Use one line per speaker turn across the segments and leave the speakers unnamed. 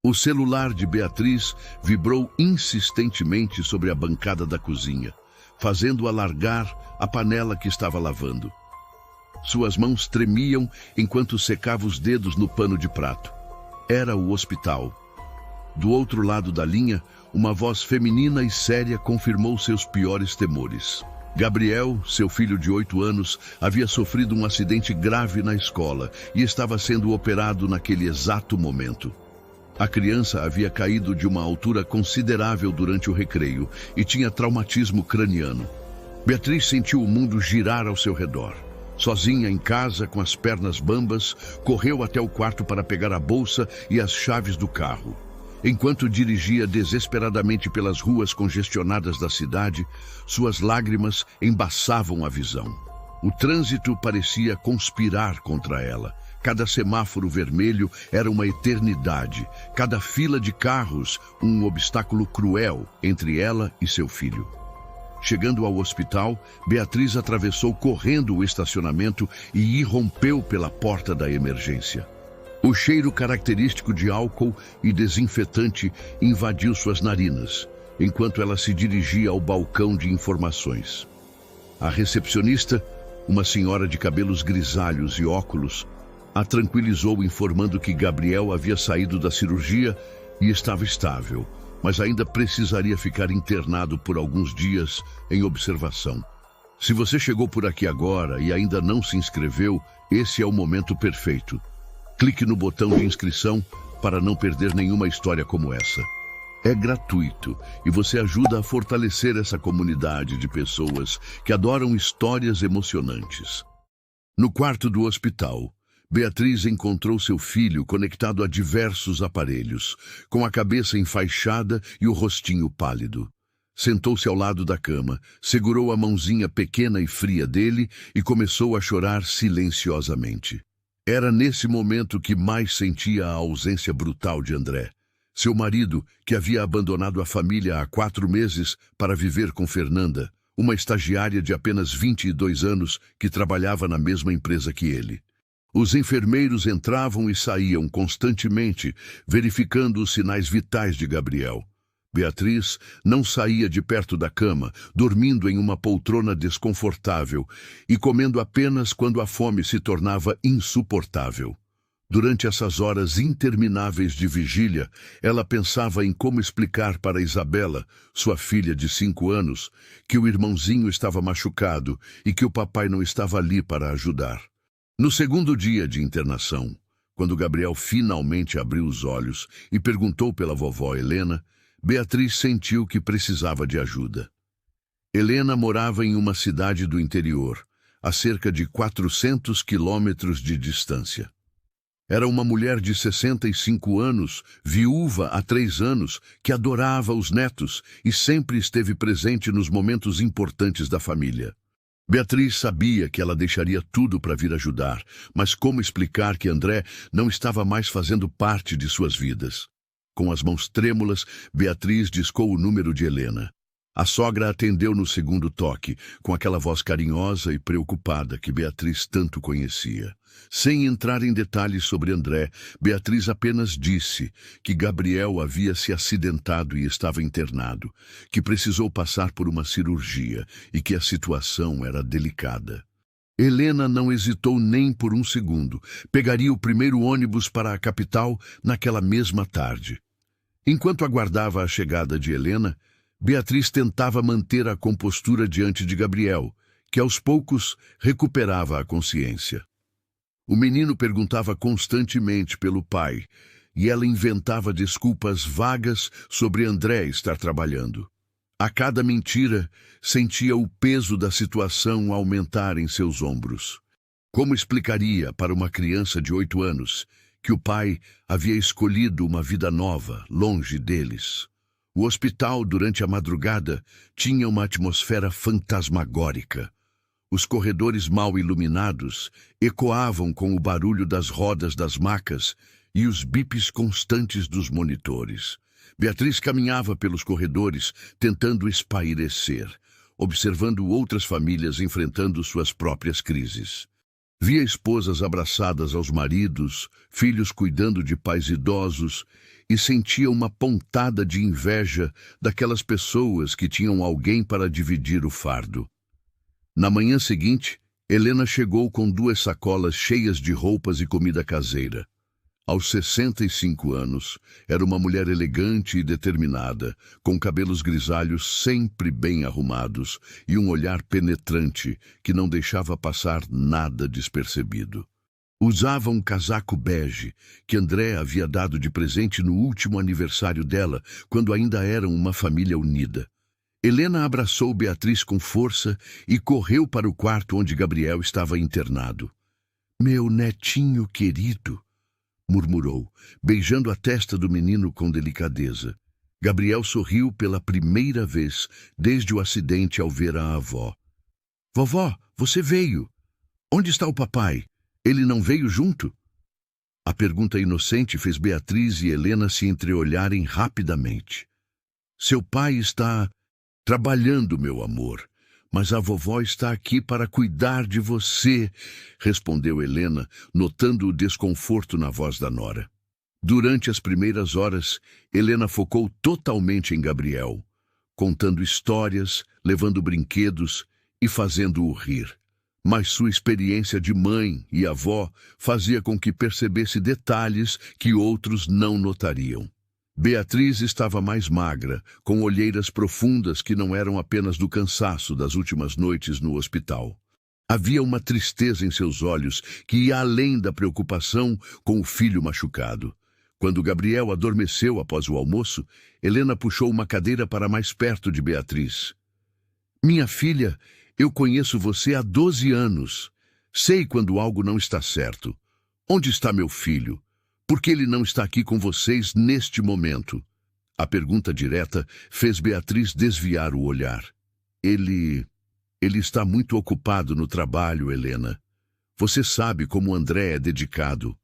O celular de Beatriz vibrou insistentemente sobre a bancada da cozinha, fazendo-a largar a panela que estava lavando. Suas mãos tremiam enquanto secava os dedos no pano de prato. Era o hospital. Do outro lado da linha, uma voz feminina e séria confirmou seus piores temores. Gabriel, seu filho de 8 anos, havia sofrido um acidente grave na escola e estava sendo operado naquele exato momento. A criança havia caído de uma altura considerável durante o recreio e tinha traumatismo craniano. Beatriz sentiu o mundo girar ao seu redor. Sozinha em casa, com as pernas bambas, correu até o quarto para pegar a bolsa e as chaves do carro. Enquanto dirigia desesperadamente pelas ruas congestionadas da cidade, suas lágrimas embaçavam a visão. O trânsito parecia conspirar contra ela. Cada semáforo vermelho era uma eternidade, cada fila de carros um obstáculo cruel entre ela e seu filho. Chegando ao hospital, Beatriz atravessou correndo o estacionamento e irrompeu pela porta da emergência. O cheiro característico de álcool e desinfetante invadiu suas narinas, enquanto ela se dirigia ao balcão de informações. A recepcionista, uma senhora de cabelos grisalhos e óculos, a tranquilizou informando que Gabriel havia saído da cirurgia e estava estável, mas ainda precisaria ficar internado por alguns dias em observação. Se você chegou por aqui agora e ainda não se inscreveu, esse é o momento perfeito. Clique no botão de inscrição para não perder nenhuma história como essa. É gratuito e você ajuda a fortalecer essa comunidade de pessoas que adoram histórias emocionantes. No quarto do hospital, Beatriz encontrou seu filho conectado a diversos aparelhos, com a cabeça enfaixada e o rostinho pálido. Sentou-se ao lado da cama, segurou a mãozinha pequena e fria dele e começou a chorar silenciosamente. Era nesse momento que mais sentia a ausência brutal de André. Seu marido, que havia abandonado a família há 4 meses para viver com Fernanda, uma estagiária de apenas 22 anos que trabalhava na mesma empresa que ele. Os enfermeiros entravam e saíam constantemente, verificando os sinais vitais de Gabriel. Beatriz não saía de perto da cama, dormindo em uma poltrona desconfortável e comendo apenas quando a fome se tornava insuportável. Durante essas horas intermináveis de vigília, ela pensava em como explicar para Isabela, sua filha de 5 anos, que o irmãozinho estava machucado e que o papai não estava ali para ajudar. No segundo dia de internação, quando Gabriel finalmente abriu os olhos e perguntou pela vovó Helena, Beatriz sentiu que precisava de ajuda. Helena morava em uma cidade do interior, a cerca de 400 quilômetros de distância. Era uma mulher de 65 anos, viúva há 3 anos, que adorava os netos e sempre esteve presente nos momentos importantes da família. Beatriz sabia que ela deixaria tudo para vir ajudar, mas como explicar que André não estava mais fazendo parte de suas vidas? Com as mãos trêmulas, Beatriz discou o número de Helena. A sogra atendeu no segundo toque, com aquela voz carinhosa e preocupada que Beatriz tanto conhecia. Sem entrar em detalhes sobre André, Beatriz apenas disse que Gabriel havia se acidentado e estava internado, que precisou passar por uma cirurgia e que a situação era delicada. Helena não hesitou nem por um segundo. Pegaria o primeiro ônibus para a capital naquela mesma tarde. Enquanto aguardava a chegada de Helena, Beatriz tentava manter a compostura diante de Gabriel, que aos poucos recuperava a consciência. O menino perguntava constantemente pelo pai, e ela inventava desculpas vagas sobre André estar trabalhando. A cada mentira, sentia o peso da situação aumentar em seus ombros. Como explicaria para uma criança de 8 anos que o pai havia escolhido uma vida nova, longe deles? O hospital, durante a madrugada, tinha uma atmosfera fantasmagórica. Os corredores mal iluminados ecoavam com o barulho das rodas das macas e os bips constantes dos monitores. Beatriz caminhava pelos corredores, tentando espairecer, observando outras famílias enfrentando suas próprias crises. Via esposas abraçadas aos maridos, filhos cuidando de pais idosos e sentia uma pontada de inveja daquelas pessoas que tinham alguém para dividir o fardo. Na manhã seguinte, Helena chegou com 2 sacolas cheias de roupas e comida caseira. Aos 65 anos, era uma mulher elegante e determinada, com cabelos grisalhos sempre bem arrumados e um olhar penetrante que não deixava passar nada despercebido. Usava um casaco bege que André havia dado de presente no último aniversário dela, quando ainda eram uma família unida. Helena abraçou Beatriz com força e correu para o quarto onde Gabriel estava internado. "Meu netinho querido", murmurou, beijando a testa do menino com delicadeza. Gabriel sorriu pela primeira vez desde o acidente ao ver a avó. "Vovó, você veio. Onde está o papai? Ele não veio junto?" A pergunta inocente fez Beatriz e Helena se entreolharem rapidamente. "Seu pai está trabalhando, meu amor, mas a vovó está aqui para cuidar de você", respondeu Helena, notando o desconforto na voz da nora. Durante as primeiras horas, Helena focou totalmente em Gabriel, contando histórias, levando brinquedos e fazendo-o rir. Mas sua experiência de mãe e avó fazia com que percebesse detalhes que outros não notariam. Beatriz estava mais magra, com olheiras profundas que não eram apenas do cansaço das últimas noites no hospital. Havia uma tristeza em seus olhos que ia além da preocupação com o filho machucado. Quando Gabriel adormeceu após o almoço, Helena puxou uma cadeira para mais perto de Beatriz. "Minha filha, eu conheço você há 12 anos. Sei quando algo não está certo. Onde está meu filho? Por que ele não está aqui com vocês neste momento?" A pergunta direta fez Beatriz desviar o olhar. Ele está muito ocupado no trabalho, Helena. Você sabe como André é dedicado."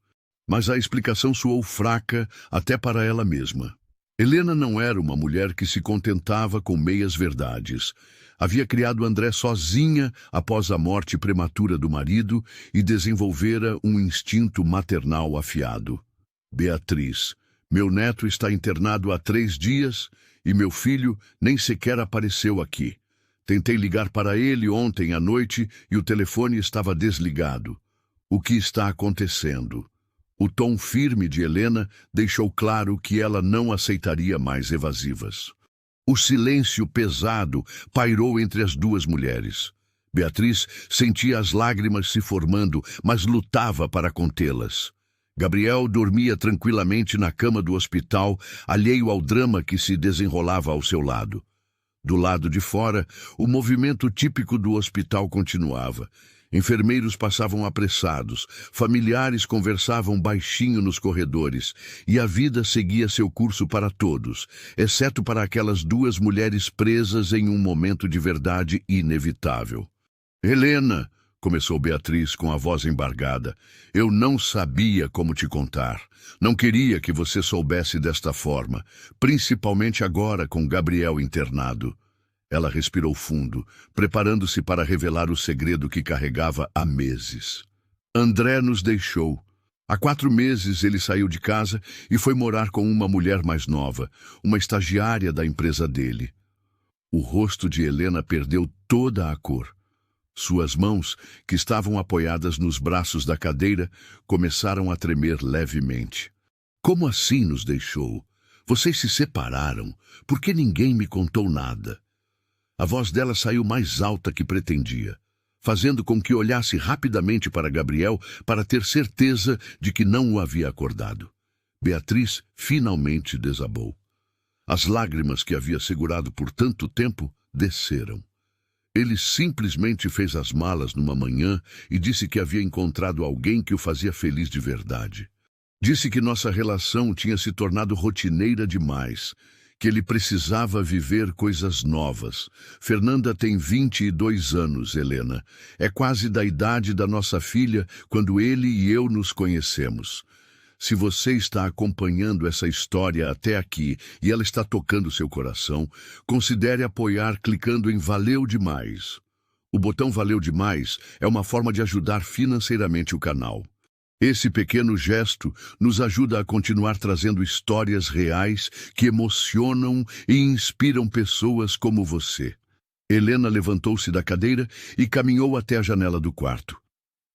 Mas a explicação soou fraca até para ela mesma. Helena não era uma mulher que se contentava com meias-verdades. Havia criado André sozinha após a morte prematura do marido e desenvolvera um instinto maternal afiado. "Beatriz, meu neto está internado há 3 dias e meu filho nem sequer apareceu aqui. Tentei ligar para ele ontem à noite e o telefone estava desligado. O que está acontecendo?" O tom firme de Helena deixou claro que ela não aceitaria mais evasivas. O silêncio pesado pairou entre as 2 mulheres. Beatriz sentia as lágrimas se formando, mas lutava para contê-las. Gabriel dormia tranquilamente na cama do hospital, alheio ao drama que se desenrolava ao seu lado. Do lado de fora, o movimento típico do hospital continuava. Enfermeiros passavam apressados, familiares conversavam baixinho nos corredores, e a vida seguia seu curso para todos, exceto para aquelas 2 mulheres presas em um momento de verdade inevitável. "Helena", começou Beatriz com a voz embargada, "eu não sabia como te contar. Não queria que você soubesse desta forma, principalmente agora com Gabriel internado." Ela respirou fundo, preparando-se para revelar o segredo que carregava há meses. "André nos deixou. Há 4 meses ele saiu de casa e foi morar com uma mulher mais nova, uma estagiária da empresa dele." O rosto de Helena perdeu toda a cor. Suas mãos, que estavam apoiadas nos braços da cadeira, começaram a tremer levemente. "Como assim nos deixou? Vocês se separaram? Por que ninguém me contou nada?" A voz dela saiu mais alta que pretendia, fazendo com que olhasse rapidamente para Gabriel para ter certeza de que não o havia acordado. Beatriz finalmente desabou. As lágrimas que havia segurado por tanto tempo desceram. Ele simplesmente fez as malas numa manhã e disse que havia encontrado alguém que o fazia feliz de verdade. Disse que nossa relação tinha se tornado rotineira demais, que ele precisava viver coisas novas. Fernanda tem 22 anos, Helena. É quase da idade da nossa filha quando ele e eu nos conhecemos. Se você está acompanhando essa história até aqui e ela está tocando seu coração, considere apoiar clicando em Valeu Demais. O botão Valeu Demais é uma forma de ajudar financeiramente o canal. Esse pequeno gesto nos ajuda a continuar trazendo histórias reais que emocionam e inspiram pessoas como você. Helena levantou-se da cadeira e caminhou até a janela do quarto.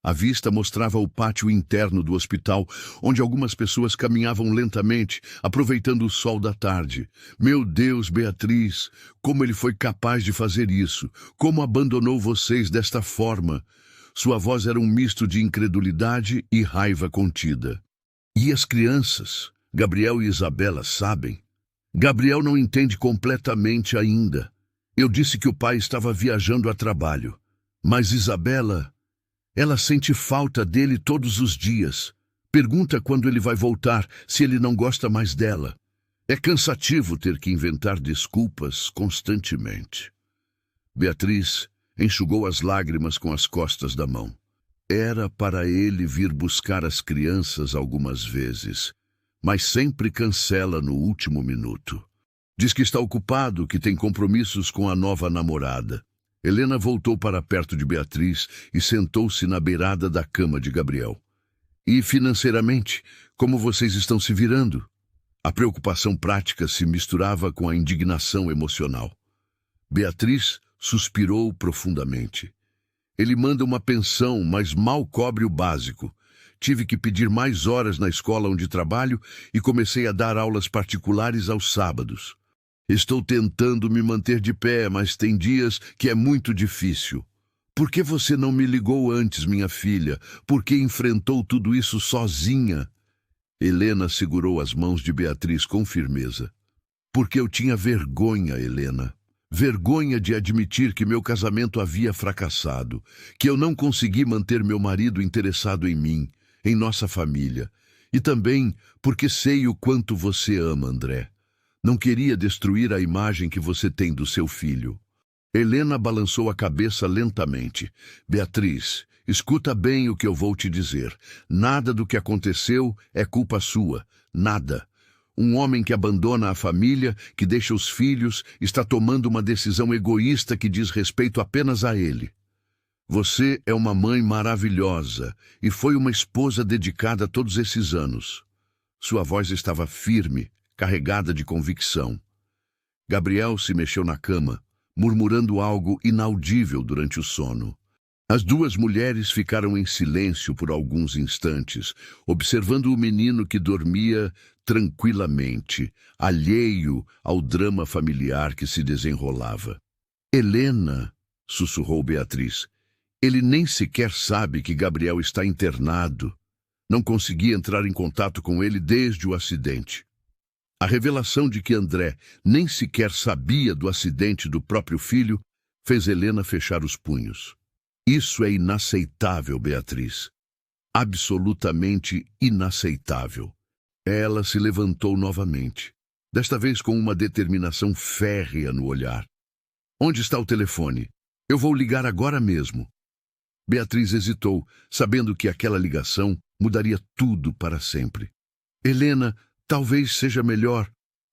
A vista mostrava o pátio interno do hospital, onde algumas pessoas caminhavam lentamente, aproveitando o sol da tarde. Meu Deus, Beatriz, como ele foi capaz de fazer isso? Como abandonou vocês desta forma? Sua voz era um misto de incredulidade e raiva contida. E as crianças? Gabriel e Isabela sabem? Gabriel não entende completamente ainda. Eu disse que o pai estava viajando a trabalho. Mas Isabela... ela sente falta dele todos os dias. Pergunta quando ele vai voltar, se ele não gosta mais dela. É cansativo ter que inventar desculpas constantemente. Beatriz enxugou as lágrimas com as costas da mão. Era para ele vir buscar as crianças algumas vezes, mas sempre cancela no último minuto. Diz que está ocupado, que tem compromissos com a nova namorada. Helena voltou para perto de Beatriz e sentou-se na beirada da cama de Gabriel. E financeiramente, como vocês estão se virando? A preocupação prática se misturava com a indignação emocional. Beatriz suspirou profundamente. Ele manda uma pensão, mas mal cobre o básico. Tive que pedir mais horas na escola onde trabalho e comecei a dar aulas particulares aos sábados. Estou tentando me manter de pé, mas tem dias que é muito difícil. Por que você não me ligou antes, minha filha? Por que enfrentou tudo isso sozinha? Helena segurou as mãos de Beatriz com firmeza. Porque eu tinha vergonha, Helena. Vergonha de admitir que meu casamento havia fracassado, que eu não consegui manter meu marido interessado em mim, em nossa família. E também porque sei o quanto você ama, André. Não queria destruir a imagem que você tem do seu filho. Helena balançou a cabeça lentamente. Beatriz, escuta bem o que eu vou te dizer. Nada do que aconteceu é culpa sua. Nada. Um homem que abandona a família, que deixa os filhos, está tomando uma decisão egoísta que diz respeito apenas a ele. Você é uma mãe maravilhosa e foi uma esposa dedicada todos esses anos. Sua voz estava firme, carregada de convicção. Gabriel se mexeu na cama, murmurando algo inaudível durante o sono. As duas mulheres ficaram em silêncio por alguns instantes, observando o menino que dormia tranquilamente, alheio ao drama familiar que se desenrolava. Helena, sussurrou Beatriz, ele nem sequer sabe que Gabriel está internado. Não consegui entrar em contato com ele desde o acidente. A revelação de que André nem sequer sabia do acidente do próprio filho fez Helena fechar os punhos. Isso é inaceitável, Beatriz. Absolutamente inaceitável. Ela se levantou novamente, desta vez com uma determinação férrea no olhar. Onde está o telefone? Eu vou ligar agora mesmo. Beatriz hesitou, sabendo que aquela ligação mudaria tudo para sempre. Helena, talvez seja melhor.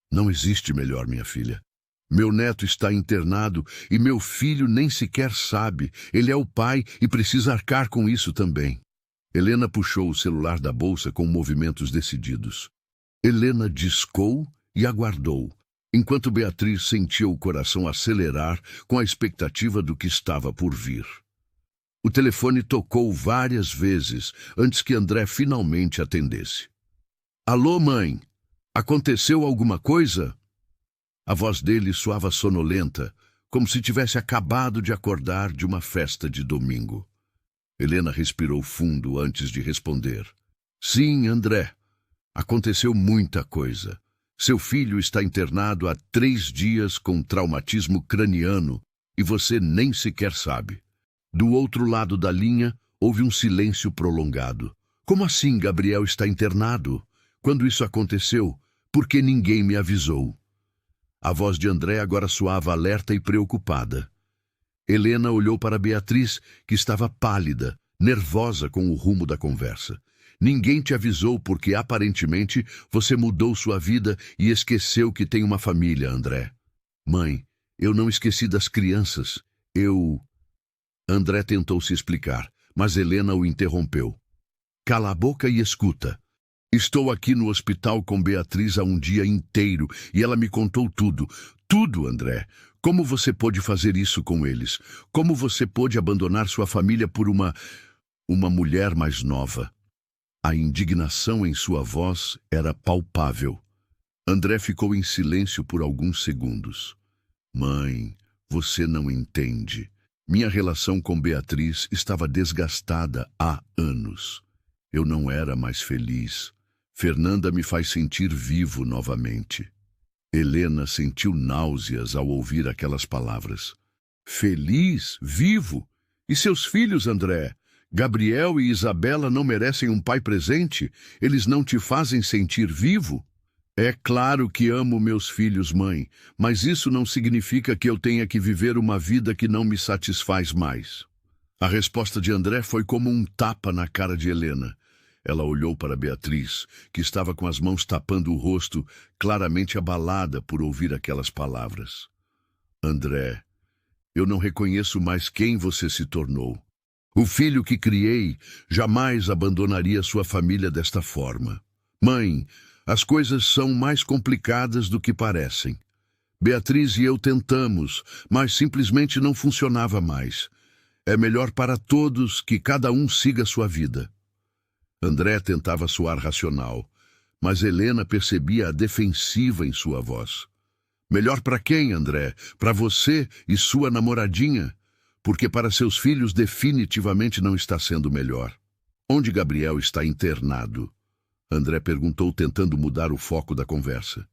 Não existe melhor, minha filha. Meu neto está internado e meu filho nem sequer sabe. Ele é o pai e precisa arcar com isso também. Helena puxou o celular da bolsa com movimentos decididos. Helena discou e aguardou, enquanto Beatriz sentia o coração acelerar com a expectativa do que estava por vir. O telefone tocou várias vezes antes que André finalmente atendesse. Alô, mãe? Aconteceu alguma coisa? A voz dele soava sonolenta, como se tivesse acabado de acordar de uma festa de domingo. Helena respirou fundo antes de responder. Sim, André. Aconteceu muita coisa. Seu filho está internado há 3 dias com traumatismo craniano e você nem sequer sabe. Do outro lado da linha, houve um silêncio prolongado. Como assim Gabriel está internado? Quando isso aconteceu? Por que ninguém me avisou? A voz de André agora soava alerta e preocupada. Helena olhou para Beatriz, que estava pálida, nervosa com o rumo da conversa. Ninguém te avisou porque, aparentemente, você mudou sua vida e esqueceu que tem uma família, André. Mãe, eu não esqueci das crianças. André tentou se explicar, mas Helena o interrompeu. Cala a boca e escuta. Estou aqui no hospital com Beatriz há um dia inteiro e ela me contou tudo. Tudo, André. Como você pôde fazer isso com eles? Como você pôde abandonar sua família por uma mulher mais nova? A indignação em sua voz era palpável. André ficou em silêncio por alguns segundos. Mãe, você não entende. Minha relação com Beatriz estava desgastada há anos. Eu não era mais feliz. Fernanda me faz sentir vivo novamente. Helena sentiu náuseas ao ouvir aquelas palavras. Feliz? Vivo? E seus filhos, André? Gabriel e Isabela não merecem um pai presente? Eles não te fazem sentir vivo? É claro que amo meus filhos, mãe, mas isso não significa que eu tenha que viver uma vida que não me satisfaz mais. A resposta de André foi como um tapa na cara de Helena. Ela olhou para Beatriz, que estava com as mãos tapando o rosto, claramente abalada por ouvir aquelas palavras. André, eu não reconheço mais quem você se tornou. O filho que criei jamais abandonaria sua família desta forma. Mãe, as coisas são mais complicadas do que parecem. Beatriz e eu tentamos, mas simplesmente não funcionava mais. É melhor para todos que cada um siga sua vida. André tentava soar racional, mas Helena percebia a defensiva em sua voz. Melhor para quem, André? Para você e sua namoradinha? Porque para seus filhos definitivamente não está sendo melhor. Onde Gabriel está internado? André perguntou, tentando mudar o foco da conversa.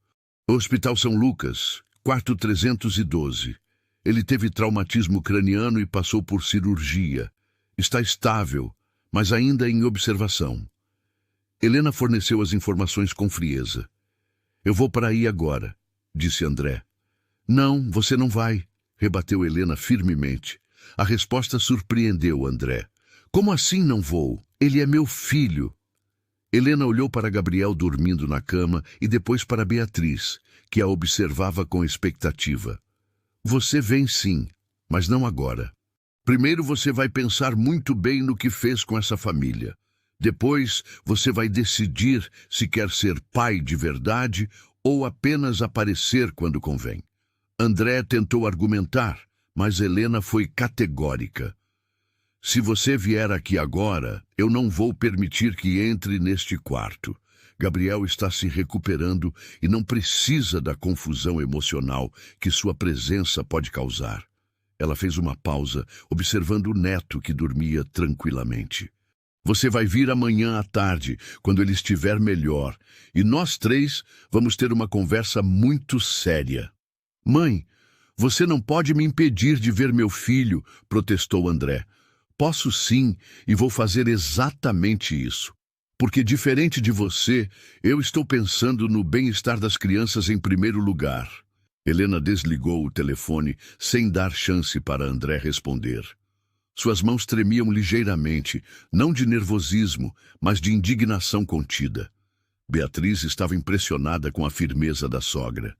Hospital São Lucas, quarto 312. Ele teve traumatismo craniano e passou por cirurgia. Está estável, mas ainda em observação. Helena forneceu as informações com frieza. Eu vou para aí agora, disse André. Não, você não vai, rebateu Helena firmemente. A resposta surpreendeu André. Como assim não vou? Ele é meu filho. Helena olhou para Gabriel dormindo na cama e depois para Beatriz, que a observava com expectativa. Você vem sim, mas não agora. Primeiro você vai pensar muito bem no que fez com essa família. Depois você vai decidir se quer ser pai de verdade ou apenas aparecer quando convém. André tentou argumentar, mas Helena foi categórica. Se você vier aqui agora, eu não vou permitir que entre neste quarto. Gabriel está se recuperando e não precisa da confusão emocional que sua presença pode causar. Ela fez uma pausa, observando o neto que dormia tranquilamente. Você vai vir amanhã à tarde, quando ele estiver melhor, e nós três vamos ter uma conversa muito séria. Mãe, você não pode me impedir de ver meu filho, protestou André. Posso sim, e vou fazer exatamente isso. Porque, diferente de você, eu estou pensando no bem-estar das crianças em primeiro lugar. Helena desligou o telefone sem dar chance para André responder. Suas mãos tremiam ligeiramente, não de nervosismo, mas de indignação contida. Beatriz estava impressionada com a firmeza da sogra.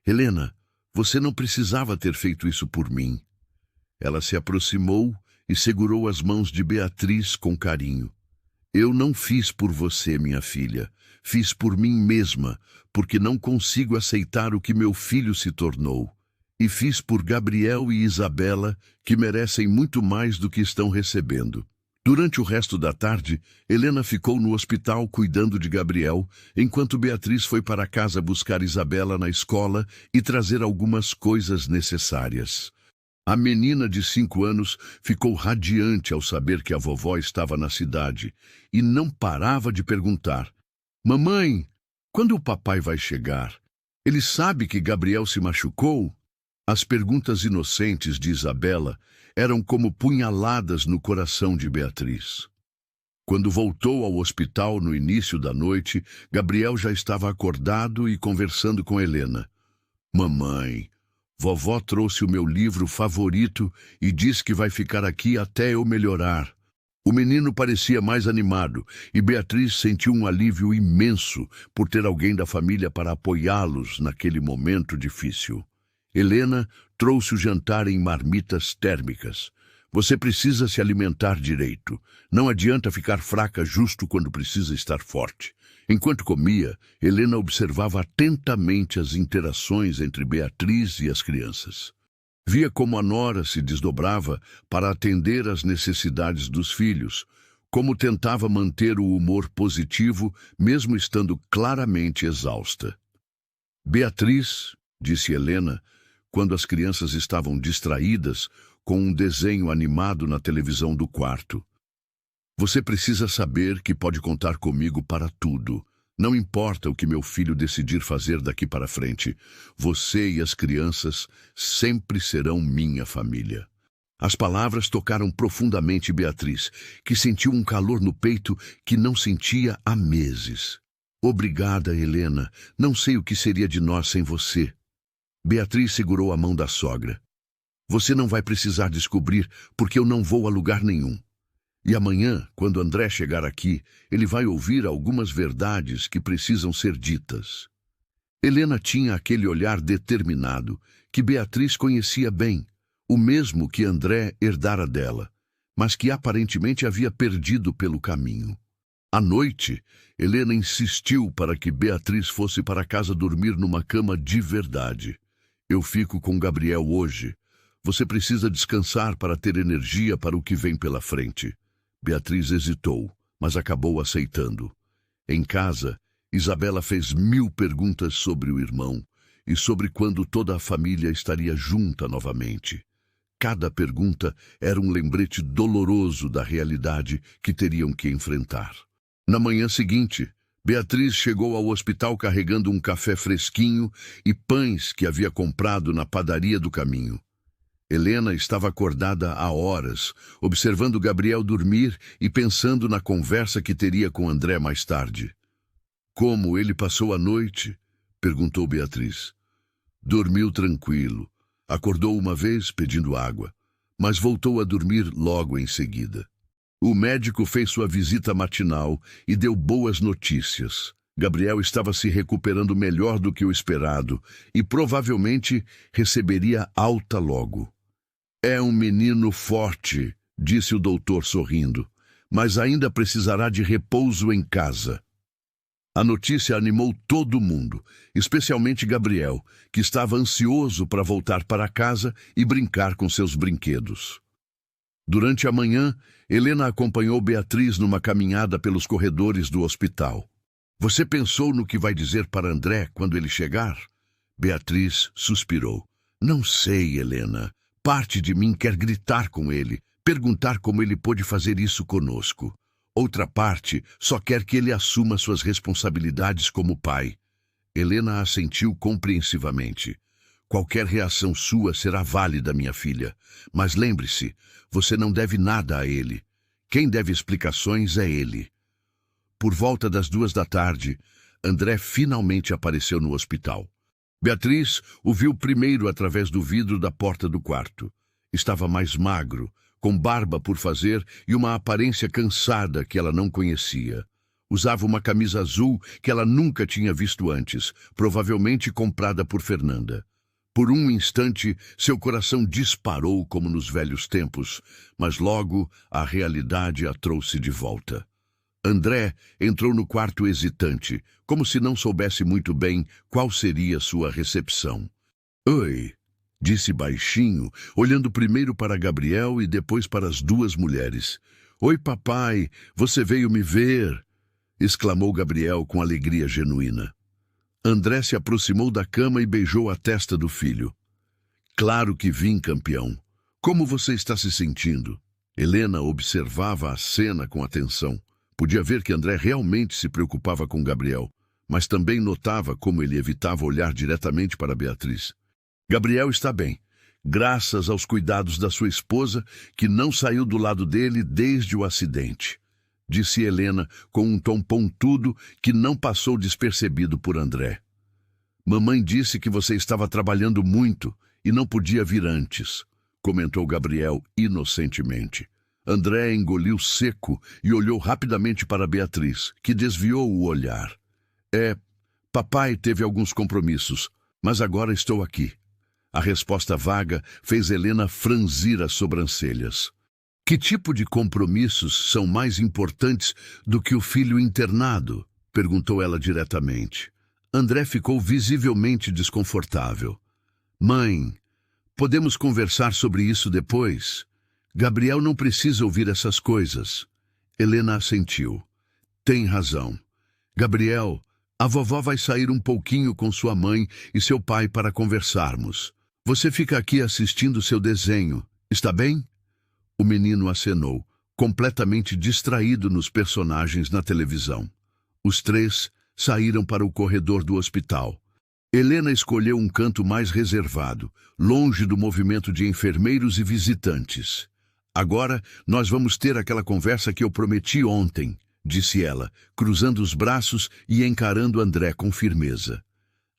Helena, você não precisava ter feito isso por mim. Ela se aproximou e segurou as mãos de Beatriz com carinho. Eu não fiz por você, minha filha. Fiz por mim mesma, porque não consigo aceitar o que meu filho se tornou. E fiz por Gabriel e Isabela, que merecem muito mais do que estão recebendo. Durante o resto da tarde, Helena ficou no hospital cuidando de Gabriel, enquanto Beatriz foi para casa buscar Isabela na escola e trazer algumas coisas necessárias. A menina de 5 anos ficou radiante ao saber que a vovó estava na cidade e não parava de perguntar. Mamãe, quando o papai vai chegar? Ele sabe que Gabriel se machucou? As perguntas inocentes de Isabela eram como punhaladas no coração de Beatriz. Quando voltou ao hospital no início da noite, Gabriel já estava acordado e conversando com Helena. Mamãe, vovó trouxe o meu livro favorito e diz que vai ficar aqui até eu melhorar. O menino parecia mais animado e Beatriz sentiu um alívio imenso por ter alguém da família para apoiá-los naquele momento difícil. Helena trouxe o jantar em marmitas térmicas. Você precisa se alimentar direito. Não adianta ficar fraca justo quando precisa estar forte. Enquanto comia, Helena observava atentamente as interações entre Beatriz e as crianças. Via como a nora se desdobrava para atender às necessidades dos filhos, como tentava manter o humor positivo, mesmo estando claramente exausta. Beatriz, disse Helena, quando as crianças estavam distraídas com um desenho animado na televisão do quarto. Você precisa saber que pode contar comigo para tudo. Não importa o que meu filho decidir fazer daqui para frente. Você e as crianças sempre serão minha família. As palavras tocaram profundamente Beatriz, que sentiu um calor no peito que não sentia há meses. Obrigada, Helena. Não sei o que seria de nós sem você. Beatriz segurou a mão da sogra. Você não vai precisar descobrir, porque eu não vou a lugar nenhum. E amanhã, quando André chegar aqui, ele vai ouvir algumas verdades que precisam ser ditas. Helena tinha aquele olhar determinado, que Beatriz conhecia bem, o mesmo que André herdara dela, mas que aparentemente havia perdido pelo caminho. À noite, Helena insistiu para que Beatriz fosse para casa dormir numa cama de verdade. Eu fico com Gabriel hoje. Você precisa descansar para ter energia para o que vem pela frente. Beatriz hesitou, mas acabou aceitando. Em casa, Isabela fez 1000 perguntas sobre o irmão e sobre quando toda a família estaria junta novamente. Cada pergunta era um lembrete doloroso da realidade que teriam que enfrentar. Na manhã seguinte, Beatriz chegou ao hospital carregando um café fresquinho e pães que havia comprado na padaria do caminho. Helena estava acordada há horas, observando Gabriel dormir e pensando na conversa que teria com André mais tarde. Como ele passou a noite? Perguntou Beatriz. Dormiu tranquilo. Acordou uma vez pedindo água, mas voltou a dormir logo em seguida. O médico fez sua visita matinal e deu boas notícias. Gabriel estava se recuperando melhor do que o esperado e provavelmente receberia alta logo. É um menino forte, disse o doutor sorrindo, mas ainda precisará de repouso em casa. A notícia animou todo mundo, especialmente Gabriel, que estava ansioso para voltar para casa e brincar com seus brinquedos. Durante a manhã, Helena acompanhou Beatriz numa caminhada pelos corredores do hospital. Você pensou no que vai dizer para André quando ele chegar? Beatriz suspirou. Não sei, Helena. Parte de mim quer gritar com ele, perguntar como ele pôde fazer isso conosco. Outra parte só quer que ele assuma suas responsabilidades como pai. Helena assentiu compreensivamente. Qualquer reação sua será válida, minha filha. Mas lembre-se, você não deve nada a ele. Quem deve explicações é ele. Por volta das 14h, André finalmente apareceu no hospital. Beatriz o viu primeiro através do vidro da porta do quarto. Estava mais magro, com barba por fazer e uma aparência cansada que ela não conhecia. Usava uma camisa azul que ela nunca tinha visto antes, provavelmente comprada por Fernanda. Por um instante, seu coração disparou como nos velhos tempos, mas logo a realidade a trouxe de volta. André entrou no quarto hesitante, como se não soubesse muito bem qual seria sua recepção. Oi, disse baixinho, olhando primeiro para Gabriel e depois para as duas mulheres. Oi, papai, você veio me ver? Exclamou Gabriel com alegria genuína. André se aproximou da cama e beijou a testa do filho. Claro que vim, campeão. Como você está se sentindo? Helena observava a cena com atenção. Podia ver que André realmente se preocupava com Gabriel, mas também notava como ele evitava olhar diretamente para Beatriz. Gabriel está bem, graças aos cuidados da sua esposa, que não saiu do lado dele desde o acidente, disse Helena com um tom pontudo que não passou despercebido por André. Mamãe disse que você estava trabalhando muito e não podia vir antes, comentou Gabriel inocentemente. André engoliu seco e olhou rapidamente para Beatriz, que desviou o olhar. Papai teve alguns compromissos, mas agora estou aqui. A resposta vaga fez Helena franzir as sobrancelhas. Que tipo de compromissos são mais importantes do que o filho internado? Perguntou ela diretamente. André ficou visivelmente desconfortável. Mãe, podemos conversar sobre isso depois? Gabriel não precisa ouvir essas coisas. Helena assentiu. Tem razão. Gabriel, a vovó vai sair um pouquinho com sua mãe e seu pai para conversarmos. Você fica aqui assistindo seu desenho, está bem? O menino acenou, completamente distraído nos personagens na televisão. Os três saíram para o corredor do hospital. Helena escolheu um canto mais reservado, longe do movimento de enfermeiros e visitantes. Agora nós vamos ter aquela conversa que eu prometi ontem, disse ela, cruzando os braços e encarando André com firmeza.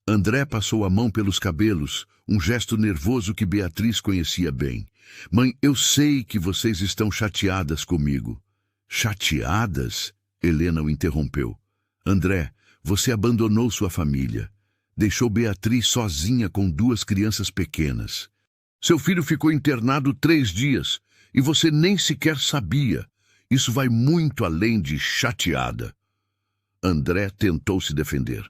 André passou a mão pelos cabelos, um gesto nervoso que Beatriz conhecia bem. Mãe, eu sei que vocês estão chateadas comigo. Chateadas? Helena o interrompeu. André, você abandonou sua família. Deixou Beatriz sozinha com 2 crianças pequenas. Seu filho ficou internado 3 dias e você nem sequer sabia. Isso vai muito além de chateada. André tentou se defender.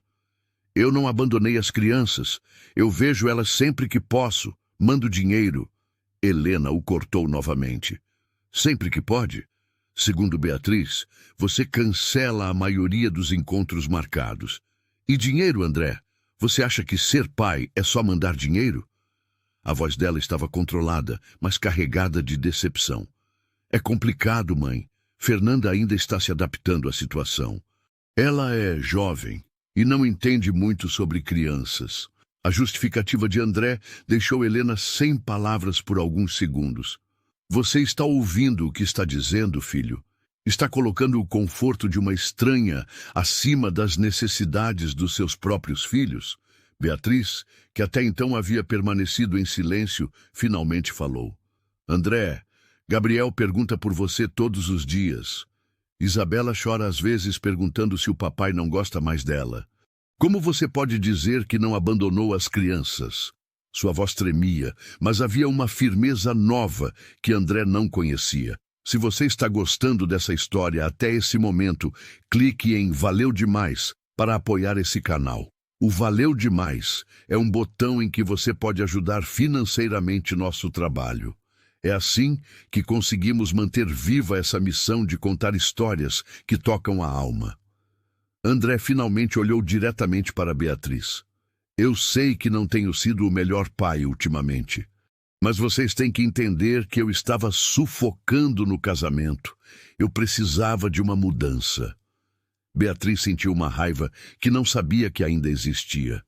Eu não abandonei as crianças. Eu vejo elas sempre que posso. Mando dinheiro. Helena o cortou novamente. Sempre que pode? Segundo Beatriz, você cancela a maioria dos encontros marcados. E dinheiro, André? Você acha que ser pai é só mandar dinheiro? A voz dela estava controlada, mas carregada de decepção. É complicado, mãe. Fernanda ainda está se adaptando à situação. Ela é jovem e não entende muito sobre crianças. A justificativa de André deixou Helena sem palavras por alguns segundos. Você está ouvindo o que está dizendo, filho? Está colocando o conforto de uma estranha acima das necessidades dos seus próprios filhos? Beatriz, que até então havia permanecido em silêncio, finalmente falou. André, Gabriel pergunta por você todos os dias. Isabela chora às vezes perguntando se o papai não gosta mais dela. Como você pode dizer que não abandonou as crianças? Sua voz tremia, mas havia uma firmeza nova que André não conhecia. Se você está gostando dessa história até esse momento, clique em Valeu Demais para apoiar esse canal. O Valeu Demais é um botão em que você pode ajudar financeiramente nosso trabalho. É assim que conseguimos manter viva essa missão de contar histórias que tocam a alma. André finalmente olhou diretamente para Beatriz. Eu sei que não tenho sido o melhor pai ultimamente, mas vocês têm que entender que eu estava sufocando no casamento. Eu precisava de uma mudança. Beatriz sentiu uma raiva que não sabia que ainda existia.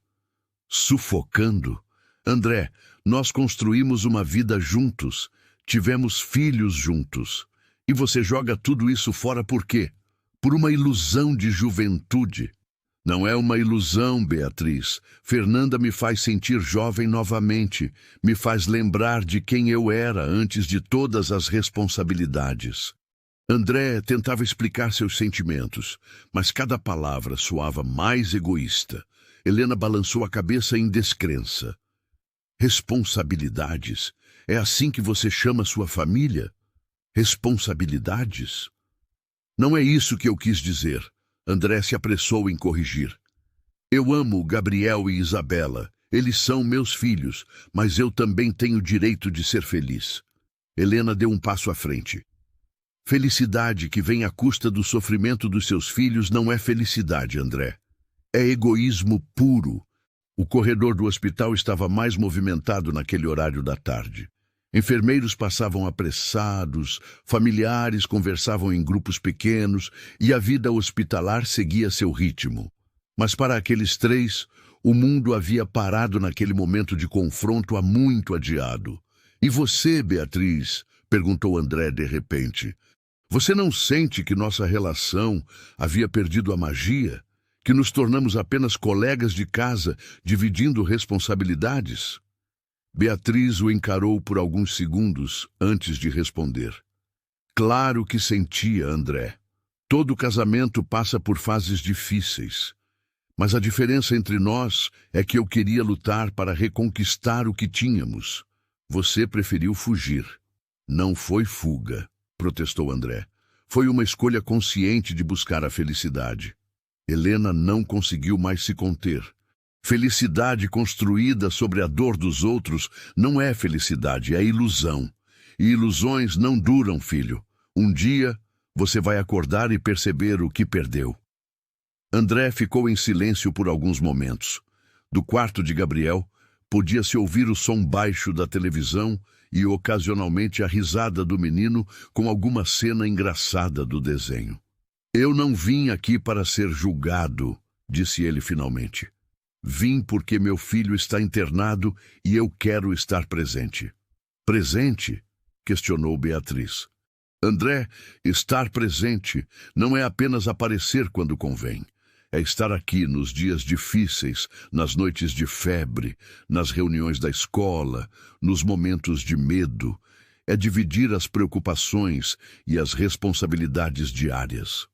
Sufocando? André, nós construímos uma vida juntos. Tivemos filhos juntos. E você joga tudo isso fora por quê? Por uma ilusão de juventude. Não é uma ilusão, Beatriz. Fernanda me faz sentir jovem novamente. Me faz lembrar de quem eu era antes de todas as responsabilidades. André tentava explicar seus sentimentos, mas cada palavra soava mais egoísta. Helena balançou a cabeça em descrença. Responsabilidades? É assim que você chama sua família? Responsabilidades? Não é isso que eu quis dizer. André se apressou em corrigir. Eu amo Gabriel e Isabela. Eles são meus filhos, mas eu também tenho direito de ser feliz. Helena deu um passo à frente. Felicidade que vem à custa do sofrimento dos seus filhos não é felicidade, André. É egoísmo puro. O corredor do hospital estava mais movimentado naquele horário da tarde. Enfermeiros passavam apressados, familiares conversavam em grupos pequenos e a vida hospitalar seguia seu ritmo. Mas para aqueles 3, o mundo havia parado naquele momento de confronto há muito adiado. E você, Beatriz? Perguntou André de repente. Você não sente que nossa relação havia perdido a magia? Que nos tornamos apenas colegas de casa, dividindo responsabilidades? Beatriz o encarou por alguns segundos antes de responder. Claro que sentia, André. Todo casamento passa por fases difíceis. Mas a diferença entre nós é que eu queria lutar para reconquistar o que tínhamos. Você preferiu fugir. Não foi fuga. protestou André. Foi uma escolha consciente de buscar a felicidade. Helena não conseguiu mais se conter. Felicidade construída sobre a dor dos outros não é felicidade, é ilusão. E ilusões não duram, filho. Um dia, você vai acordar e perceber o que perdeu. André ficou em silêncio por alguns momentos. Do quarto de Gabriel, podia-se ouvir o som baixo da televisão e, ocasionalmente, a risada do menino com alguma cena engraçada do desenho. Eu não vim aqui para ser julgado, disse ele finalmente. Vim porque meu filho está internado e eu quero estar presente. Presente? Questionou Beatriz. André, estar presente não é apenas aparecer quando convém. É estar aqui nos dias difíceis, nas noites de febre, nas reuniões da escola, nos momentos de medo. É dividir as preocupações e as responsabilidades diárias.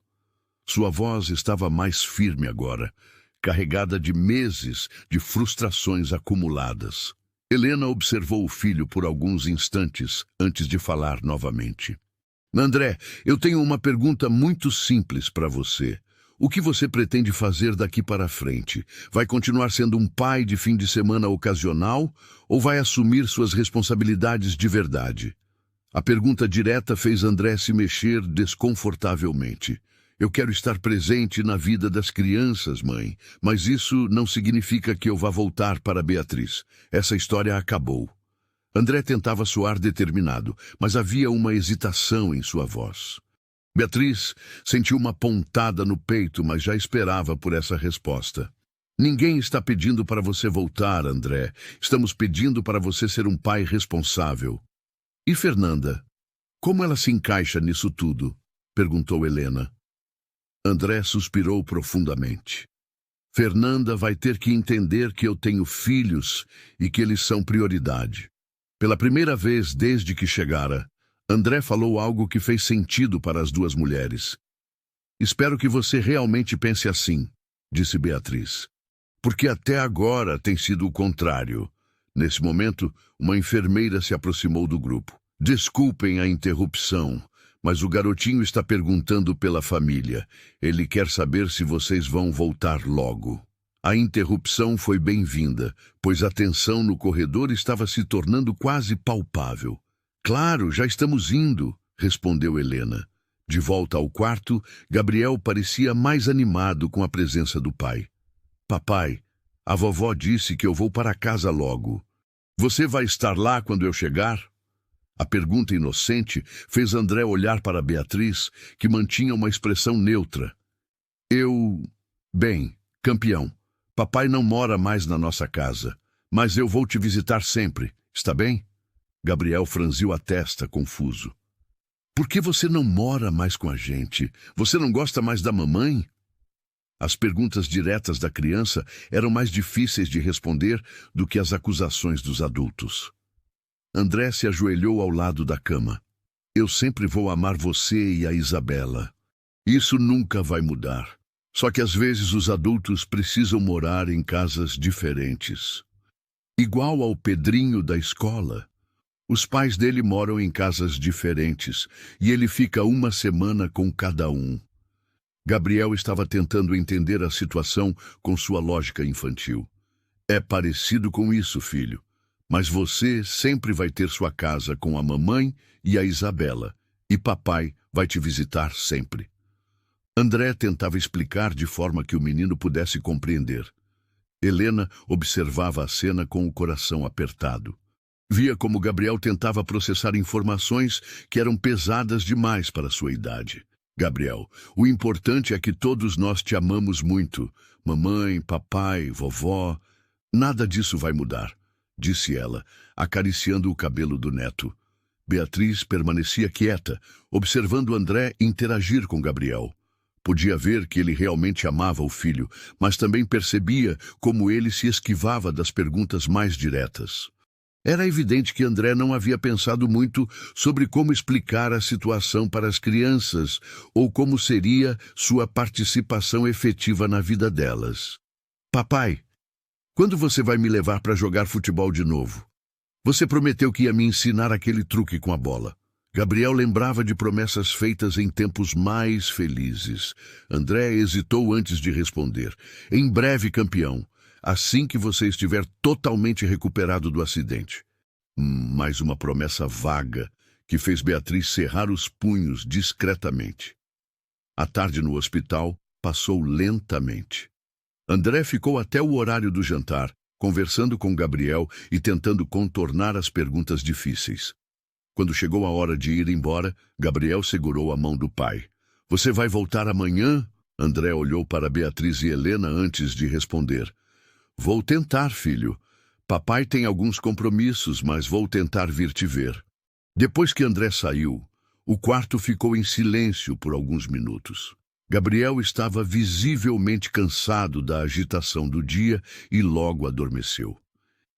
Sua voz estava mais firme agora, carregada de meses de frustrações acumuladas. Helena observou o filho por alguns instantes antes de falar novamente. André, eu tenho uma pergunta muito simples para você. O que você pretende fazer daqui para frente? Vai continuar sendo um pai de fim de semana ocasional ou vai assumir suas responsabilidades de verdade? A pergunta direta fez André se mexer desconfortavelmente. Eu quero estar presente na vida das crianças, mãe, mas isso não significa que eu vá voltar para Beatriz. Essa história acabou. André tentava soar determinado, mas havia uma hesitação em sua voz. Beatriz sentiu uma pontada no peito, mas já esperava por essa resposta. Ninguém está pedindo para você voltar, André. Estamos pedindo para você ser um pai responsável. E Fernanda? Como ela se encaixa nisso tudo? Perguntou Helena. André suspirou profundamente. Fernanda vai ter que entender que eu tenho filhos e que eles são prioridade. Pela primeira vez desde que chegara, André falou algo que fez sentido para as duas mulheres. Espero que você realmente pense assim, disse Beatriz. Porque até agora tem sido o contrário. Nesse momento, uma enfermeira se aproximou do grupo. Desculpem a interrupção, mas o garotinho está perguntando pela família. Ele quer saber se vocês vão voltar logo. A interrupção foi bem-vinda, pois a tensão no corredor estava se tornando quase palpável. Claro, já estamos indo, respondeu Helena. De volta ao quarto, Gabriel parecia mais animado com a presença do pai. Papai, a vovó disse que eu vou para casa logo. Você vai estar lá quando eu chegar? A pergunta inocente fez André olhar para Beatriz, que mantinha uma expressão neutra. Bem, campeão, papai não mora mais na nossa casa, mas eu vou te visitar sempre, está bem? Gabriel franziu a testa, confuso. Por que você não mora mais com a gente? Você não gosta mais da mamãe? As perguntas diretas da criança eram mais difíceis de responder do que as acusações dos adultos. André se ajoelhou ao lado da cama. Eu sempre vou amar você e a Isabela. Isso nunca vai mudar. Só que às vezes os adultos precisam morar em casas diferentes. Igual ao Pedrinho da escola. Os pais dele moram em casas diferentes e ele fica uma semana com cada um. Gabriel estava tentando entender a situação com sua lógica infantil. É parecido com isso, filho. Mas você sempre vai ter sua casa com a mamãe e a Isabela, e papai vai te visitar sempre. André tentava explicar de forma que o menino pudesse compreender. Helena observava a cena com o coração apertado. Via como Gabriel tentava processar informações que eram pesadas demais para sua idade. Gabriel, o importante é que todos nós te amamos muito. Mamãe, papai, vovó. Nada disso vai mudar, disse ela, acariciando o cabelo do neto. Beatriz permanecia quieta, observando André interagir com Gabriel. Podia ver que ele realmente amava o filho, mas também percebia como ele se esquivava das perguntas mais diretas. Era evidente que André não havia pensado muito sobre como explicar a situação para as crianças ou como seria sua participação efetiva na vida delas. Papai, quando você vai me levar para jogar futebol de novo? Você prometeu que ia me ensinar aquele truque com a bola. Gabriel lembrava de promessas feitas em tempos mais felizes. André hesitou antes de responder. Em breve, campeão, assim que você estiver totalmente recuperado do acidente. Mais uma promessa vaga que fez Beatriz cerrar os punhos discretamente. A tarde no hospital passou lentamente. André ficou até o horário do jantar, conversando com Gabriel e tentando contornar as perguntas difíceis. Quando chegou a hora de ir embora, Gabriel segurou a mão do pai. Você vai voltar amanhã? André olhou para Beatriz e Helena antes de responder. Vou tentar, filho. Papai tem alguns compromissos, mas vou tentar vir te ver. Depois que André saiu, o quarto ficou em silêncio por alguns minutos. Gabriel estava visivelmente cansado da agitação do dia e logo adormeceu.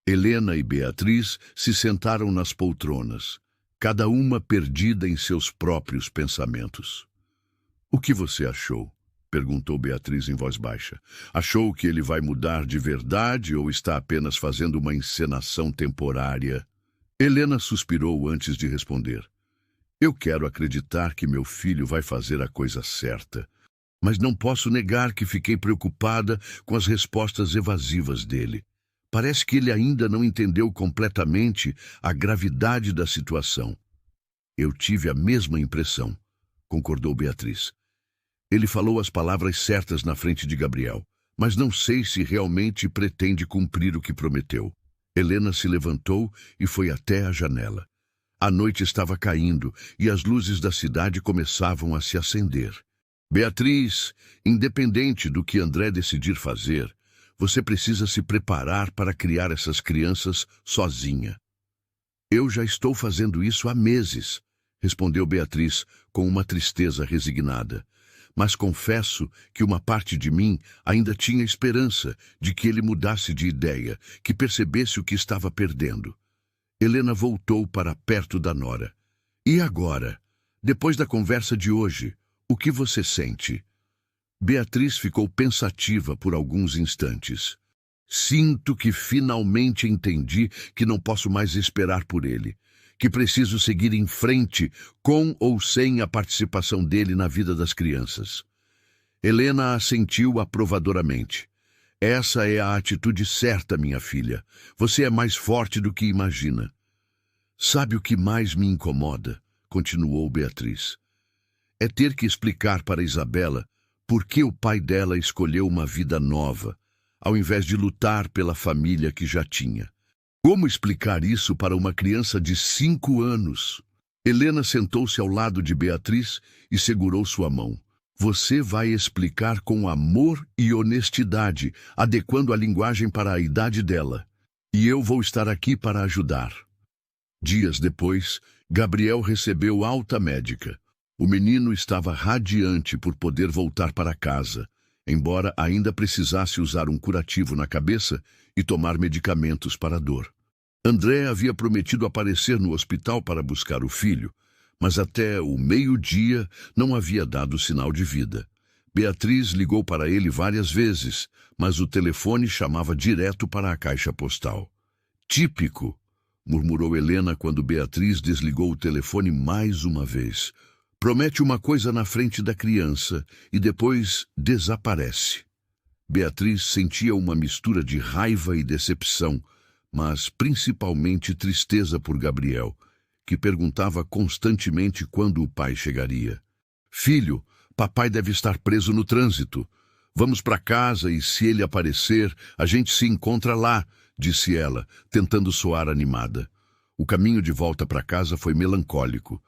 Helena e Beatriz se sentaram nas poltronas, cada uma perdida em seus próprios pensamentos. O que você achou? Perguntou Beatriz em voz baixa. Achou que ele vai mudar de verdade ou está apenas fazendo uma encenação temporária? Helena suspirou antes de responder. Eu quero acreditar que meu filho vai fazer a coisa certa, mas não posso negar que fiquei preocupada com as respostas evasivas dele. Parece que ele ainda não entendeu completamente a gravidade da situação. Eu tive a mesma impressão, concordou Beatriz. Ele falou as palavras certas na frente de Gabriel, mas não sei se realmente pretende cumprir o que prometeu. Helena se levantou e foi até a janela. A noite estava caindo e as luzes da cidade começavam a se acender. Beatriz, independente do que André decidir fazer, você precisa se preparar para criar essas crianças sozinha. Eu já estou fazendo isso há meses, respondeu Beatriz com uma tristeza resignada. Mas confesso que uma parte de mim ainda tinha esperança de que ele mudasse de ideia, que percebesse o que estava perdendo. Helena voltou para perto da nora. E agora? Depois da conversa de hoje, o que você sente? Beatriz ficou pensativa por alguns instantes. Sinto que finalmente entendi que não posso mais esperar por ele, que preciso seguir em frente com ou sem a participação dele na vida das crianças. Helena assentiu aprovadoramente. Essa é a atitude certa, minha filha. Você é mais forte do que imagina. Sabe o que mais me incomoda? Continuou Beatriz. É ter que explicar para Isabela por que o pai dela escolheu uma vida nova, ao invés de lutar pela família que já tinha. Como explicar isso para uma criança de 5 anos? Helena sentou-se ao lado de Beatriz e segurou sua mão. Você vai explicar com amor e honestidade, adequando a linguagem para a idade dela. E eu vou estar aqui para ajudar. Dias depois, Gabriel recebeu alta médica. O menino estava radiante por poder voltar para casa, embora ainda precisasse usar um curativo na cabeça e tomar medicamentos para a dor. André havia prometido aparecer no hospital para buscar o filho, mas até o meio-dia não havia dado sinal de vida. Beatriz ligou para ele várias vezes, mas o telefone chamava direto para a caixa postal. Típico, murmurou Helena quando Beatriz desligou o telefone mais uma vez. Promete uma coisa na frente da criança e depois desaparece. Beatriz sentia uma mistura de raiva e decepção, mas principalmente tristeza por Gabriel, que perguntava constantemente quando o pai chegaria. Filho, papai deve estar preso no trânsito. Vamos para casa e, se ele aparecer, a gente se encontra lá, disse ela, tentando soar animada. O caminho de volta para casa foi melancólico.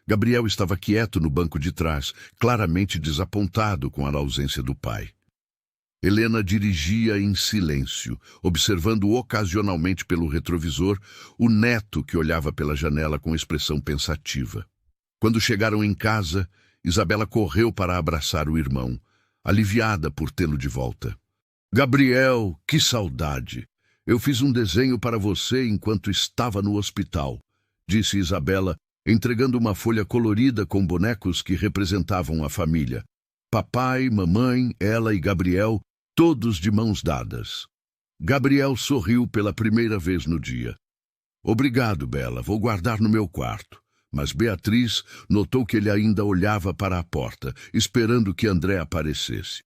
Gabriel estava quieto no banco de trás, claramente desapontado com a ausência do pai. Helena dirigia em silêncio, observando ocasionalmente pelo retrovisor o neto que olhava pela janela com expressão pensativa. Quando chegaram em casa, Isabela correu para abraçar o irmão, aliviada por tê-lo de volta. Gabriel, que saudade! Eu fiz um desenho para você enquanto estava no hospital, disse Isabela, entregando uma folha colorida com bonecos que representavam a família. Papai, mamãe, ela e Gabriel, todos de mãos dadas. Gabriel sorriu pela primeira vez no dia. Obrigado, Bela, vou guardar no meu quarto. Mas Beatriz notou que ele ainda olhava para a porta, esperando que André aparecesse.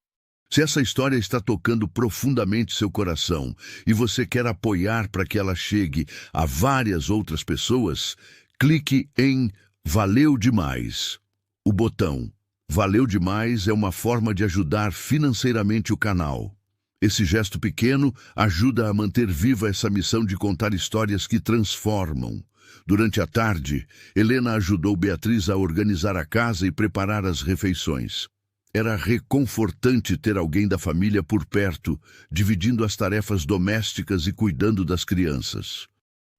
Se essa história está tocando profundamente seu coração e você quer apoiar para que ela chegue a várias outras pessoas, clique em Valeu Demais. O botão Valeu Demais é uma forma de ajudar financeiramente o canal. Esse gesto pequeno ajuda a manter viva essa missão de contar histórias que transformam. Durante a tarde, Helena ajudou Beatriz a organizar a casa e preparar as refeições. Era reconfortante ter alguém da família por perto, dividindo as tarefas domésticas e cuidando das crianças.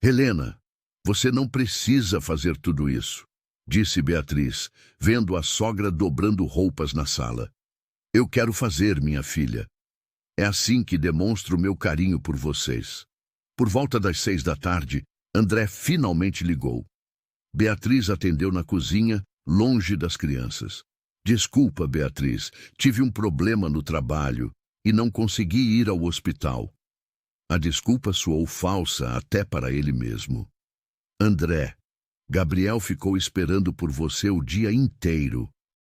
Helena, você não precisa fazer tudo isso, disse Beatriz, vendo a sogra dobrando roupas na sala. Eu quero fazer, minha filha. É assim que demonstro meu carinho por vocês. Por volta das 6 da tarde, André finalmente ligou. Beatriz atendeu na cozinha, longe das crianças. Desculpa, Beatriz, tive um problema no trabalho e não consegui ir ao hospital. A desculpa soou falsa até para ele mesmo. André, Gabriel ficou esperando por você o dia inteiro.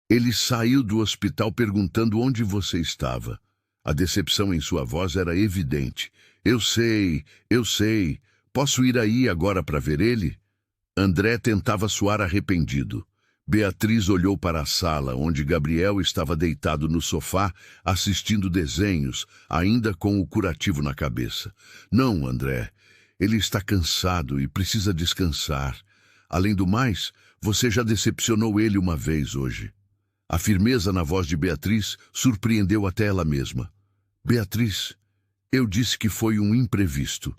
Ele saiu do hospital perguntando onde você estava. A decepção em sua voz era evidente. Eu sei. Posso ir aí agora para ver ele? André tentava soar arrependido. Beatriz olhou para a sala, onde Gabriel estava deitado no sofá, assistindo desenhos, ainda com o curativo na cabeça. Não, André. Ele está cansado e precisa descansar. Além do mais, você já decepcionou ele uma vez hoje. A firmeza na voz de Beatriz surpreendeu até ela mesma. Beatriz, eu disse que foi um imprevisto.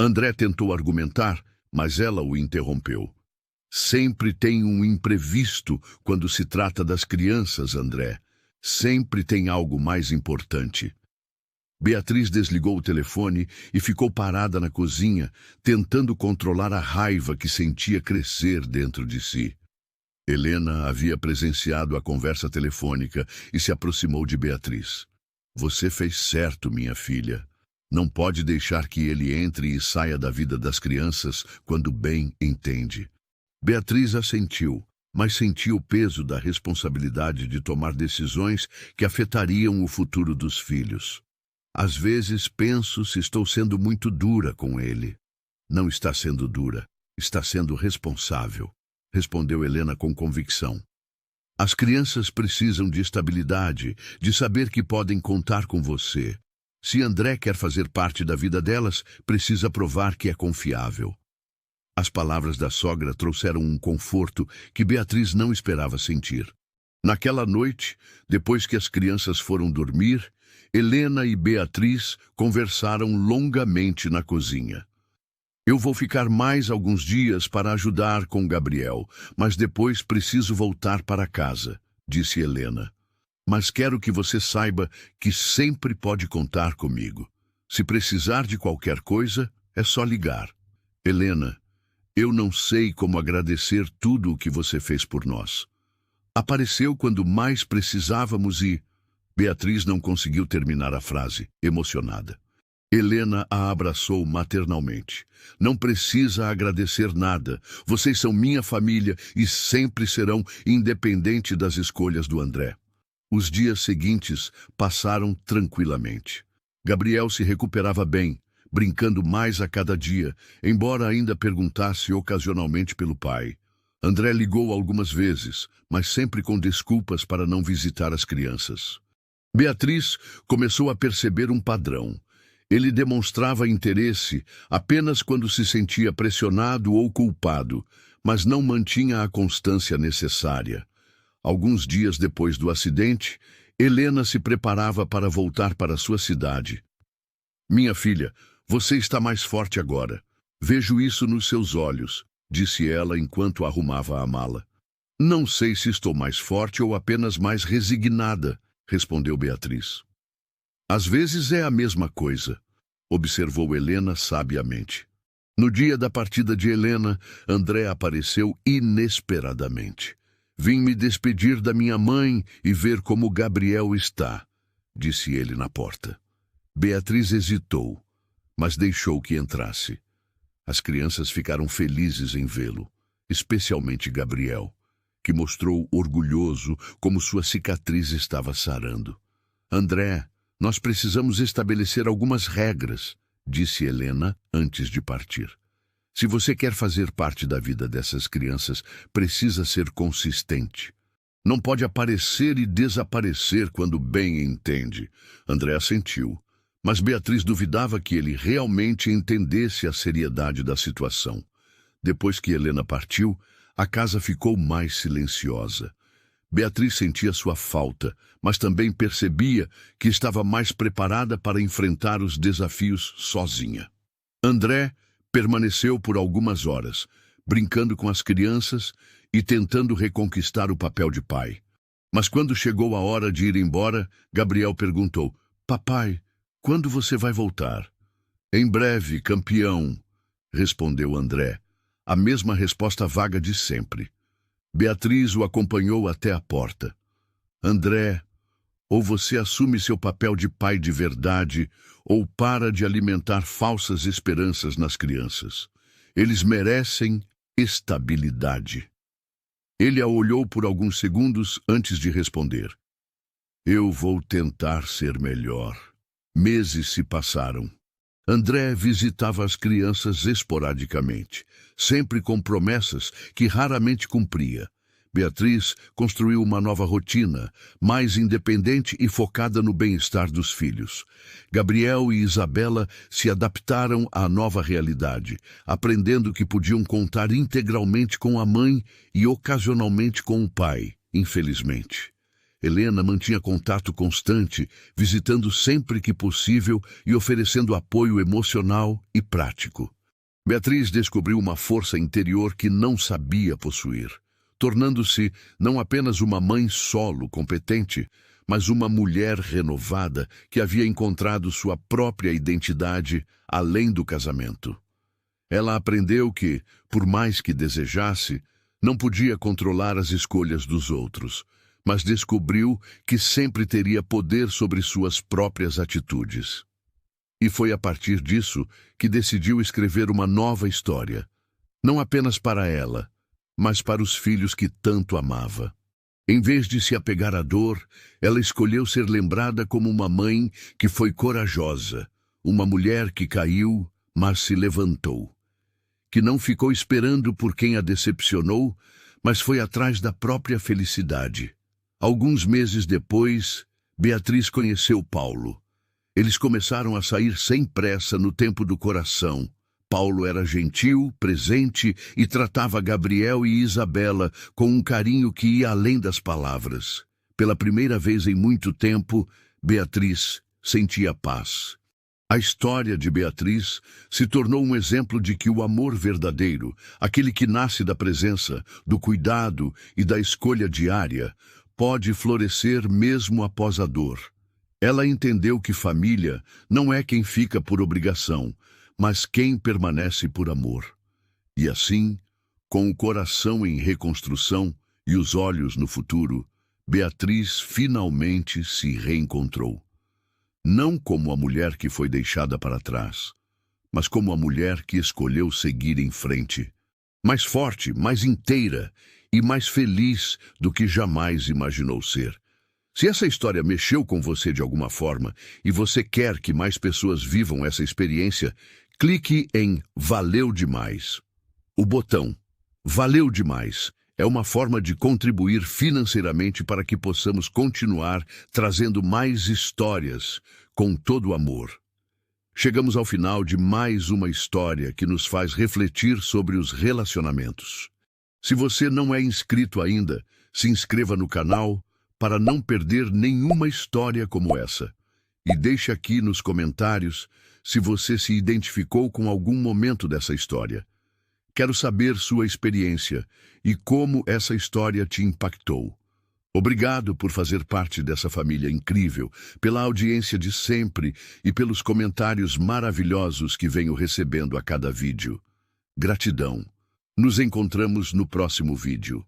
André tentou argumentar, mas ela o interrompeu. Sempre tem um imprevisto quando se trata das crianças, André. Sempre tem algo mais importante. Beatriz desligou o telefone e ficou parada na cozinha, tentando controlar a raiva que sentia crescer dentro de si. Helena havia presenciado a conversa telefônica e se aproximou de Beatriz. Você fez certo, minha filha. Não pode deixar que ele entre e saia da vida das crianças quando bem entende. Beatriz assentiu, mas sentiu o peso da responsabilidade de tomar decisões que afetariam o futuro dos filhos. Às vezes penso se estou sendo muito dura com ele. Não está sendo dura, está sendo responsável, respondeu Helena com convicção. As crianças precisam de estabilidade, de saber que podem contar com você. Se André quer fazer parte da vida delas, precisa provar que é confiável. As palavras da sogra trouxeram um conforto que Beatriz não esperava sentir. Naquela noite, depois que as crianças foram dormir, Helena e Beatriz conversaram longamente na cozinha. Eu vou ficar mais alguns dias para ajudar com Gabriel, mas depois preciso voltar para casa, disse Helena. Mas quero que você saiba que sempre pode contar comigo. Se precisar de qualquer coisa, é só ligar. Helena, eu não sei como agradecer tudo o que você fez por nós. Apareceu quando mais precisávamos e... Beatriz não conseguiu terminar a frase, emocionada. Helena a abraçou maternalmente. Não precisa agradecer nada. Vocês são minha família e sempre serão, independente das escolhas do André. Os dias seguintes passaram tranquilamente. Gabriel se recuperava bem, brincando mais a cada dia, embora ainda perguntasse ocasionalmente pelo pai. André ligou algumas vezes, mas sempre com desculpas para não visitar as crianças. Beatriz começou a perceber um padrão. Ele demonstrava interesse apenas quando se sentia pressionado ou culpado, mas não mantinha a constância necessária. Alguns dias depois do acidente, Helena se preparava para voltar para sua cidade. Minha filha, você está mais forte agora. Vejo isso nos seus olhos, disse ela enquanto arrumava a mala. Não sei se estou mais forte ou apenas mais resignada, respondeu Beatriz. Às vezes é a mesma coisa, observou Helena sabiamente. No dia da partida de Helena, André apareceu inesperadamente. Vim me despedir da minha mãe e ver como Gabriel está, disse ele na porta. Beatriz hesitou, mas deixou que entrasse. As crianças ficaram felizes em vê-lo. especialmente Gabriel, que mostrou orgulhoso como sua cicatriz estava sarando. André, nós precisamos estabelecer algumas regras, disse Helena antes de partir. Se você quer fazer parte da vida dessas crianças, precisa ser consistente. Não pode aparecer e desaparecer quando bem entende. André assentiu, mas Beatriz duvidava que ele realmente entendesse a seriedade da situação. Depois que Helena partiu, a casa ficou mais silenciosa. Beatriz sentia sua falta, mas também percebia que estava mais preparada para enfrentar os desafios sozinha. André permaneceu por algumas horas, brincando com as crianças e tentando reconquistar o papel de pai. Mas quando chegou a hora de ir embora, Gabriel perguntou: "Papai, quando você vai voltar?" "Em breve, campeão", respondeu André, a mesma resposta vaga de sempre. Beatriz o acompanhou até a porta. "André, ou você assume seu papel de pai de verdade, ou para de alimentar falsas esperanças nas crianças. Eles merecem estabilidade." Ele a olhou por alguns segundos antes de responder: "Eu vou tentar ser melhor." Meses se passaram. André visitava as crianças esporadicamente, sempre com promessas que raramente cumpria. Beatriz construiu uma nova rotina, mais independente e focada no bem-estar dos filhos. Gabriel e Isabela se adaptaram à nova realidade, aprendendo que podiam contar integralmente com a mãe e ocasionalmente com o pai, infelizmente. Helena mantinha contato constante, visitando sempre que possível e oferecendo apoio emocional e prático. Beatriz descobriu uma força interior que não sabia possuir, tornando-se não apenas uma mãe solo competente, mas uma mulher renovada que havia encontrado sua própria identidade além do casamento. Ela aprendeu que, por mais que desejasse, não podia controlar as escolhas dos outros, mas descobriu que sempre teria poder sobre suas próprias atitudes. E foi a partir disso que decidiu escrever uma nova história, não apenas para ela, mas para os filhos que tanto amava. Em vez de se apegar à dor, ela escolheu ser lembrada como uma mãe que foi corajosa, uma mulher que caiu, mas se levantou, que não ficou esperando por quem a decepcionou, mas foi atrás da própria felicidade. Alguns meses depois, Beatriz conheceu Paulo. Eles começaram a sair sem pressa no tempo do coração. Paulo era gentil, presente e tratava Gabriel e Isabela com um carinho que ia além das palavras. Pela primeira vez em muito tempo, Beatriz sentia paz. A história de Beatriz se tornou um exemplo de que o amor verdadeiro, aquele que nasce da presença, do cuidado e da escolha diária, pode florescer mesmo após a dor. Ela entendeu que família não é quem fica por obrigação, mas quem permanece por amor. E assim, com o coração em reconstrução e os olhos no futuro, Beatriz finalmente se reencontrou. Não como a mulher que foi deixada para trás, mas como a mulher que escolheu seguir em frente, mais forte, mais inteira e mais feliz do que jamais imaginou ser. Se essa história mexeu com você de alguma forma e você quer que mais pessoas vivam essa experiência, clique em Valeu Demais. O botão Valeu Demais é uma forma de contribuir financeiramente para que possamos continuar trazendo mais histórias com todo o amor. Chegamos ao final de mais uma história que nos faz refletir sobre os relacionamentos. Se você não é inscrito ainda, se inscreva no canal para não perder nenhuma história como essa. E deixe aqui nos comentários se você se identificou com algum momento dessa história. Quero saber sua experiência e como essa história te impactou. Obrigado por fazer parte dessa família incrível, pela audiência de sempre e pelos comentários maravilhosos que venho recebendo a cada vídeo. Gratidão. Nos encontramos no próximo vídeo.